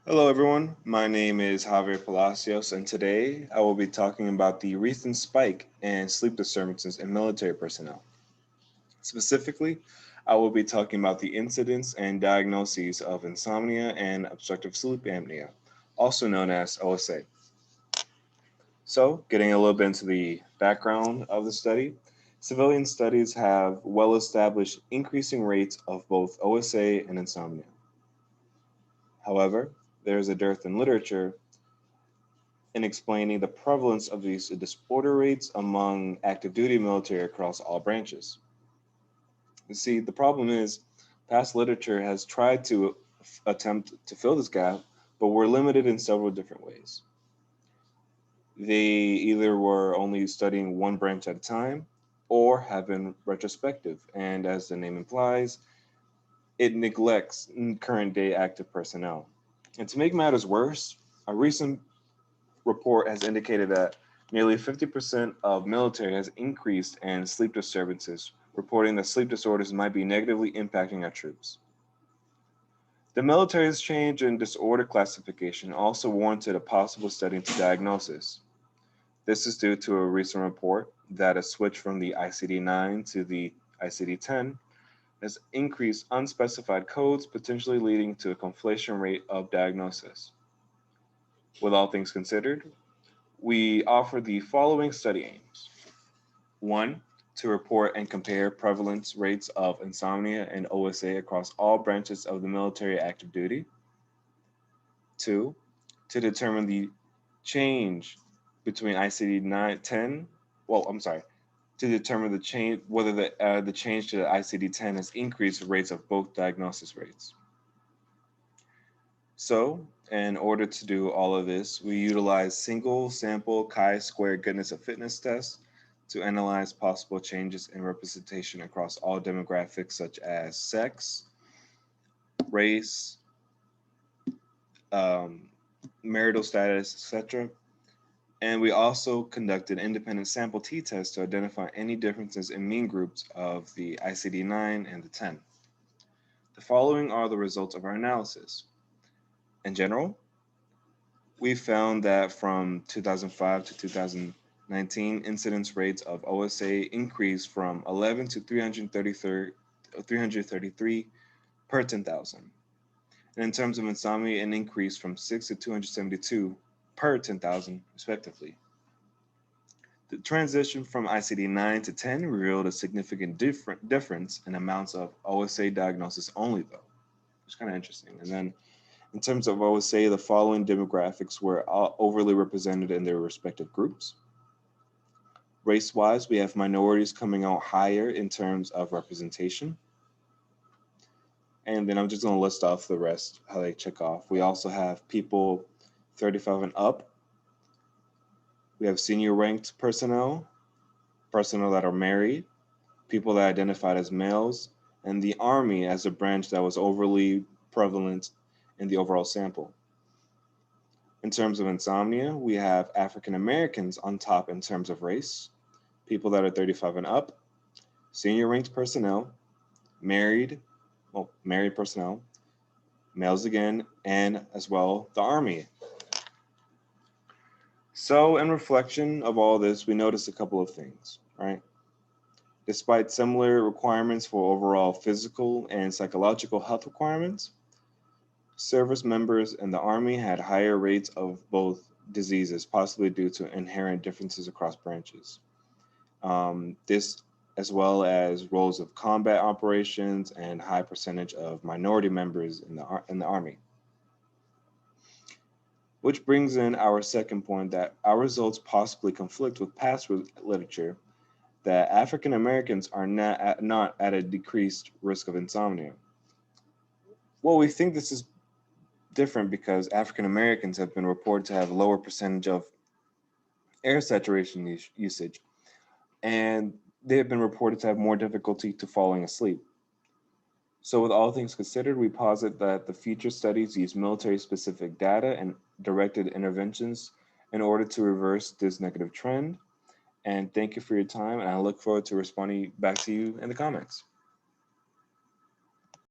Hello, everyone. My name is Javier Palacios, and today I will be talking about the recent spike in sleep disturbances in military personnel. Specifically, I will be talking about the incidence and diagnoses of insomnia and obstructive sleep apnea, also known as OSA. So, getting a little bit into the background of the study, civilian studies have well established increasing rates of both OSA and insomnia. However, there is a dearth in literature in explaining the prevalence of these disorder rates among active duty military across all branches. You see, the problem is past literature has tried to attempt to fill this gap, but we're limited in several different ways. They either were only studying one branch at a time or have been retrospective, and as the name implies, it neglects current day active personnel. And to make matters worse, a recent report has indicated that nearly 50% of military has increased in sleep disturbances, reporting that sleep disorders might be negatively impacting our troops. The military's change in disorder classification also warranted a possible study into diagnosis. This is due to a recent report that a switch from the ICD 9 to the ICD 10 has increased unspecified codes, potentially leading to a conflation rate of diagnosis. With all things considered, we offer the following study aims. One, to report and compare prevalence rates of insomnia and OSA across all branches of the military active duty. Two, to determine the change between ICD 910. Well, I'm sorry, to determine the change whether the change to the ICD 10 has increased rates of both diagnosis rates. So, in order to do all of this, we utilize single sample chi-square goodness of fitness tests to analyze possible changes in representation across all demographics such as sex, race, um, marital status, etc. And we also conducted independent sample t-tests to identify any differences in mean groups of the ICD 9 and the 10. The following are the results of our analysis. In general, we found that from 2005 to 2019, incidence rates of OSA increased from 11 to 333 per 10,000. And in terms of insomnia, an increase from 6 to 272 per 10,000, respectively. The transition from ICD 9 to 10 revealed a significant difference in amounts of OSA diagnosis only, though, which is kind of interesting. And then in terms of OSA, the following demographics were overly represented in their respective groups. Race wise, we have minorities coming out higher in terms of representation. And then I'm just going to list off the rest, how they check off. We also have people 35 and up. We have senior ranked personnel, personnel that are married, people that identified as males, and the Army as a branch that was overly prevalent in the overall sample. In terms of insomnia, we have African Americans on top in terms of race, people that are 35 and up, senior ranked personnel, married, married personnel, males again, and as well the Army. So, in reflection of all this, we notice a couple of things, right? Despite similar requirements for overall physical and psychological health requirements, service members in the Army had higher rates of both diseases, possibly due to inherent differences across branches. This, as well as roles of combat operations and high percentage of minority members in the Army. Which brings in our second point that our results possibly conflict with past literature that African Americans are not at a decreased risk of insomnia. Well, we think this is different because African Americans have been reported to have a lower percentage of air saturation usage, and they have been reported to have more difficulty to falling asleep. So, with all things considered, we posit that the future studies use military specific data and directed interventions in order to reverse this negative trend. And thank you for your time, and I look forward to responding back to you in the comments.